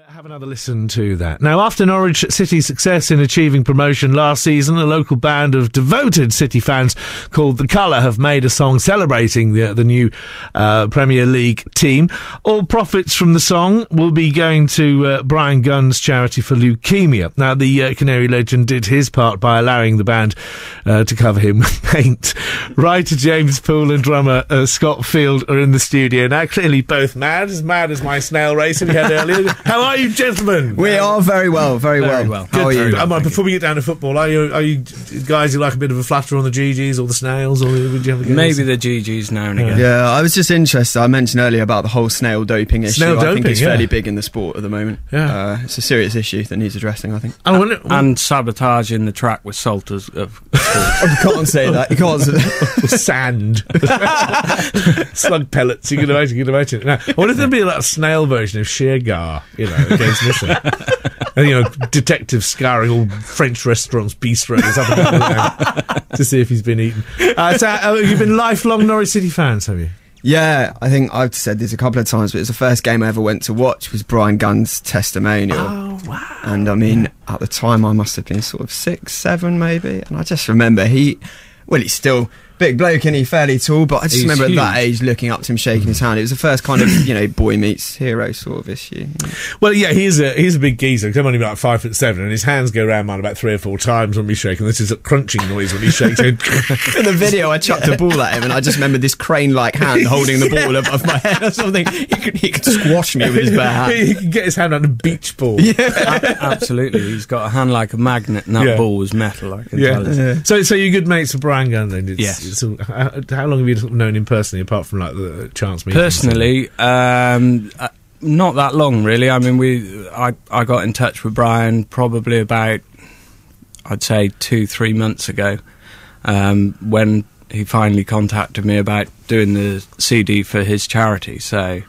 Have another listen to that. Now, after Norwich City's success in achieving promotion last season, a local band of devoted City fans called The Colour have made a song celebrating the new Premier League team. All profits from the song will be going to Bryan Gunn's charity for leukemia. Now, the Canary legend did his part by allowing the band to cover him with paint. Writer James Poole and drummer Scott Field are in the studio now, clearly both mad as my snail racing we had earlier. How are you, gentlemen? We are very well. How are you? Before we get down to football, are you guys who like a bit of a flutter on the GGs or the snails, or would you have a go? Maybe the GGs now and again. Yeah, I was just interested. I mentioned earlier about the whole snail doping issue. I think it's fairly big in the sport at the moment. Yeah, it's a serious issue that needs addressing, I think. And sabotaging the track with salt of You can't say that. You can't say that. Sand. Slug pellets. You can imagine. Now, I wonder if there'd be a snail version of Sheargar, against Nissan. And, detectives scouring all French restaurants, bistros, to see if he's been eaten. So, you've been lifelong Norwich City fans, have you? Yeah, I think I've said this a couple of times, but it's the first game I ever went to watch was Bryan Gunn's testimonial. Oh, wow. And I mean, at the time I must have been sort of 6, 7 maybe, and I just remember he's still big bloke and he's fairly tall, but I just remember huge. At that age looking up to him, shaking his hand. It was the first kind of boy meets hero sort of issue. Well, yeah, he's a big geezer. I'm only about 5'7", and his hands go around mine about 3 or 4 times when we shake, and this is a crunching noise when he shakes it. In the video, I chucked a ball at him, and I just remember this crane-like hand holding the ball above my head or something. He could squash me with his bare hand. He could get his hand on a beach ball. Yeah, absolutely. He's got a hand like a magnet, and that ball was metal. I can tell you. Yeah. So you're good mates with Bryan Gunn then? Yes. How long have you known him personally, apart from like the chance meetings? Personally, not that long, really. I mean, I got in touch with Bryan probably about, I'd say, 2-3 months ago, when he finally contacted me about doing the CD for his charity. So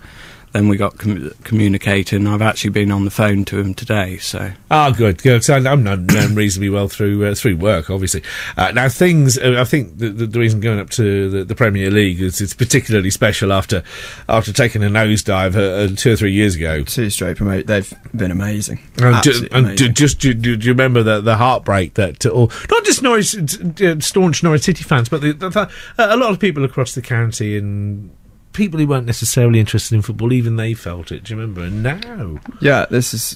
then we got communicating. I've actually been on the phone to him today. So good. So I'm known reasonably well through work, obviously. Now things, I think the reason going up to the Premier League is it's particularly special after taking a nosedive 2 or 3 years ago. 2 straight promote. They've been amazing. Do you remember the heartbreak that, or not just Norwich, staunch Norwich City fans, but a lot of people across the county and people who weren't necessarily interested in football, even they felt it. Do you remember? And now, yeah, that's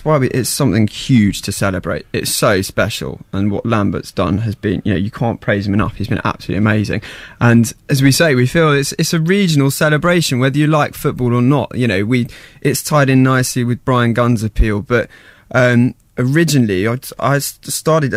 why it's something huge to celebrate. It's so special, and what Lambert's done has been, you can't praise him enough. He's been absolutely amazing, and as we say, we feel it's a regional celebration, whether you like football or not. It's tied in nicely with Bryan Gunn's appeal, but originally, I started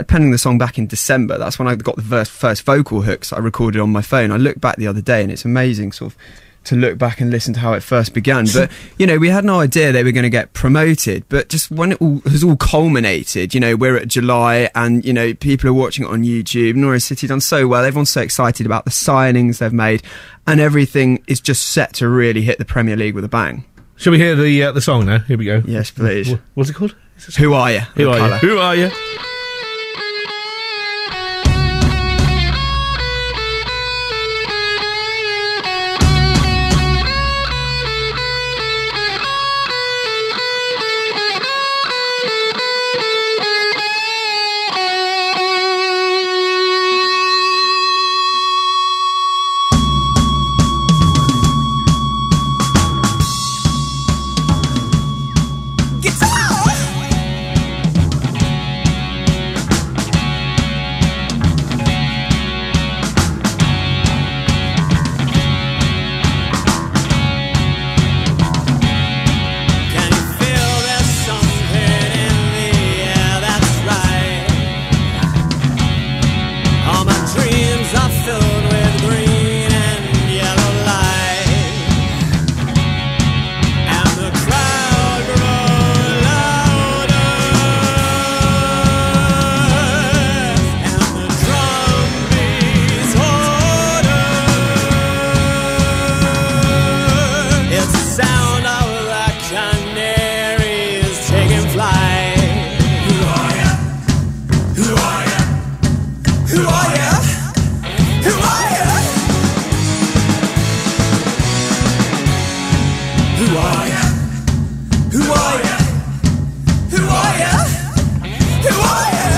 penning the song back in December. That's when I got the first vocal hooks I recorded on my phone. I looked back the other day, and it's amazing sort of to look back and listen to how it first began. But, we had no idea they were going to get promoted. But just when it has all culminated, we're at July and, people are watching it on YouTube. Norwich City done so well. Everyone's so excited about the signings they've made, and everything is just set to really hit the Premier League with a bang. Shall we hear the song now? Here we go. Yes, please. What's it called? Who Are You? Who are you? Who are you? Who are you? Who are you?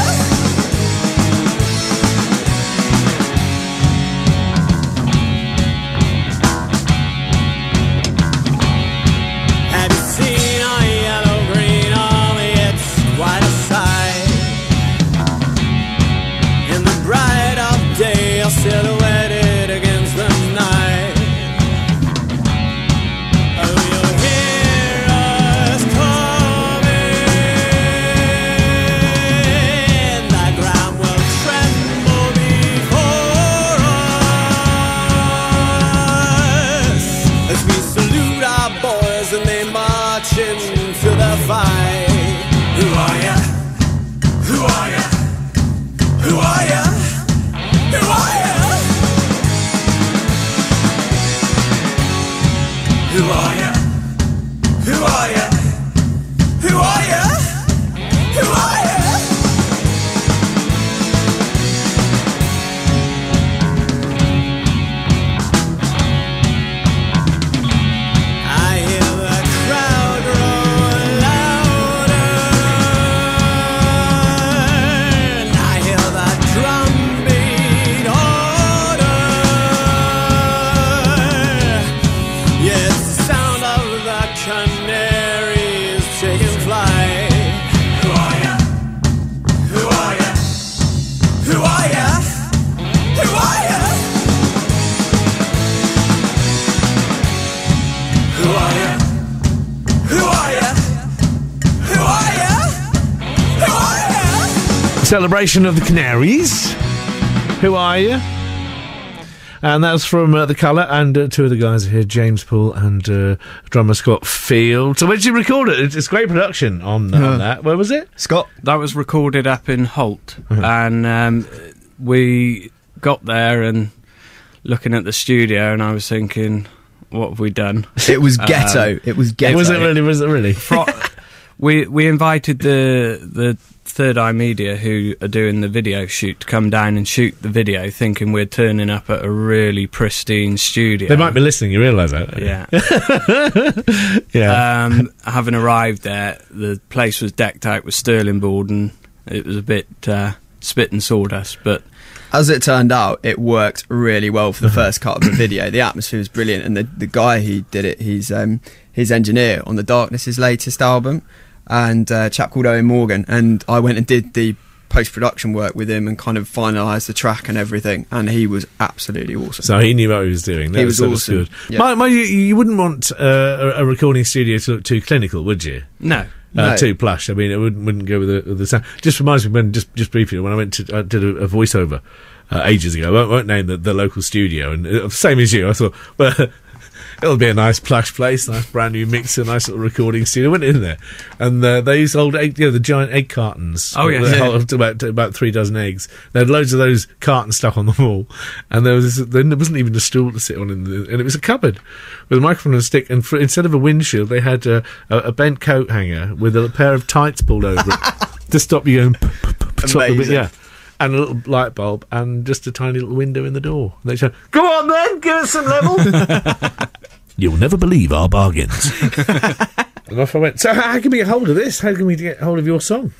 Have you seen our yellow-green army? It's quite a sight. In the bright of day, you're silhouetted against the night. Oh, you'll hear us coming. The ground will tremble before us as we salute our boys and they march into the fight. Who are ya? Who are ya? Who are ya? Who are ya? Who are ya? Who are ya? Who are ya? Who are ya? I hear the crowd roar louder, and I hear the drum beat harder. Yeah, it's the sound of the canaries taking flight. Who are ya? Who are ya? Who are ya? Who are ya? Who are ya? Who are ya? Who are ya? Who are ya? Celebration of the Canaries. Who are you? And that was from The Colour, and two of the guys are here, James Poole and drummer Scott Field. So where did you record it? It's great production on that. Where was it? Scott? That was recorded up in Holt, and we got there and looking at the studio, and I was thinking, what have we done? It was ghetto. It was ghetto. Was it really? Was it really? We invited the Third Eye Media, who are doing the video shoot, to come down and shoot the video, thinking we're turning up at a really pristine studio. They might be listening, you realise that? Yeah. Yeah. Having arrived there, the place was decked out with sterling board, and it was a bit spit and sawdust, but As it turned out, it worked really well for the first cut of the video. The atmosphere was brilliant, and the guy who did it, he's his engineer on The Darkness' latest album, and a chap called Owen Morgan, and I went and did the post-production work with him and kind of finalised the track and everything, and he was absolutely awesome. So he knew what he was doing. He was awesome. Good. Yeah. You wouldn't want a recording studio to look too clinical, would you? no. No. Too plush. I mean, it wouldn't go with the sound. Just reminds me when just briefly when I did a voiceover ages ago. I won't name the local studio, and same as you, I thought, well, it'll be a nice plush place, nice brand new mixer, nice little recording studio. Went in there, and they used old egg, the giant egg cartons. Oh yeah, about 3 dozen eggs. They had loads of those cartons stuck on the wall, and there wasn't even a stool to sit on, and it was a cupboard with a microphone and a stick. And instead of a windshield, they had a bent coat hanger with a pair of tights pulled over it to stop you going. Amazing. Yeah. And a little light bulb, and just a tiny little window in the door. And they said, "Go on then, give us some level." You'll never believe our bargains. And off I went. So how can we get hold of this? How can we get hold of your song?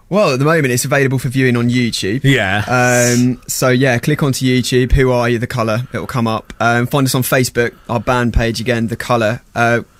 Well, at the moment, it's available for viewing on YouTube. Yeah. So, yeah, click onto YouTube, Who Are You, The Colour. It'll come up. Find us on Facebook, our band page again, The Colour.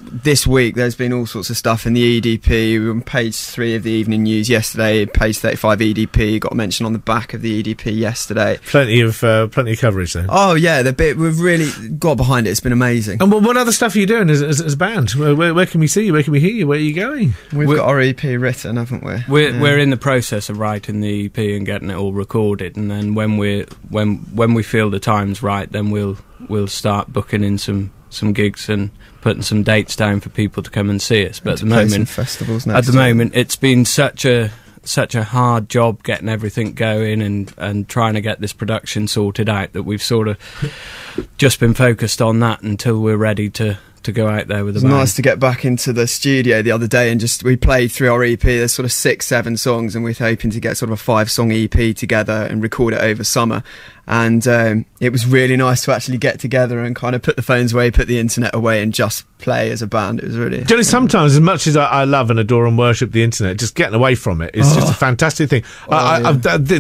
This week, there's been all sorts of stuff in the EDP. We were on page 3 of the Evening News yesterday, page 35 EDP. Got a mention on the back of the EDP yesterday. Plenty of coverage then. Oh, yeah, we've really got behind it. It's been amazing. And what other stuff are you doing as a band? Where can we see you? Where can we hear you? Where are you going? We've got our EP written, haven't we? We're in the process of writing the EP and getting it all recorded, and then when we feel the time's right, then we'll start booking in some gigs and putting some dates down for people to come and see us. But at the moment, it's been such a hard job getting everything going and trying to get this production sorted out that we've sort of just been focused on that until we're ready to to go out there with the It was band. nice to get back into the studio the other day and we played through our EP. There's sort of 6-7 songs, and we're hoping to get sort of a 5-song EP together and record it over summer. And it was really nice to actually get together and kind of put the phones away, put the internet away, and just play as a band. It was really... Johnny, sometimes, as much as I love and adore and worship the internet, just getting away from it is just a fantastic thing.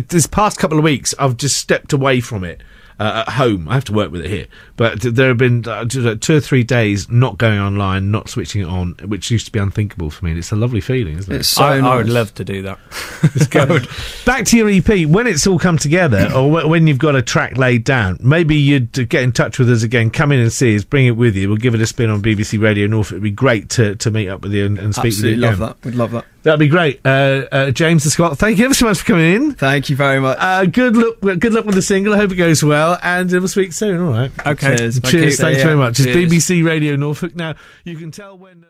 This past couple of weeks, I've just stepped away from it. At home, I have to work with it here, but there have been 2 or 3 days not going online, not switching it on, which used to be unthinkable for me. And it's a lovely feeling, isn't it? It's so I would nice. love to do that. It's good. Back to your EP, when it's all come together, or when you've got a track laid down, maybe you'd get in touch with us again, come in and see us, bring it with you. We'll give it a spin on BBC Radio Norfolk. It'd be great to meet up with you and speak Absolutely with you again. love that. We'd love that. That'd be great. James and Scott, thank you ever so much for coming in. Thank you very much. Good luck with the single. I hope it goes well, and we'll speak soon. All right. Okay. Cheers. Cheers. Thanks very much. It's Cheers. BBC Radio Norfolk. Now, you can tell when...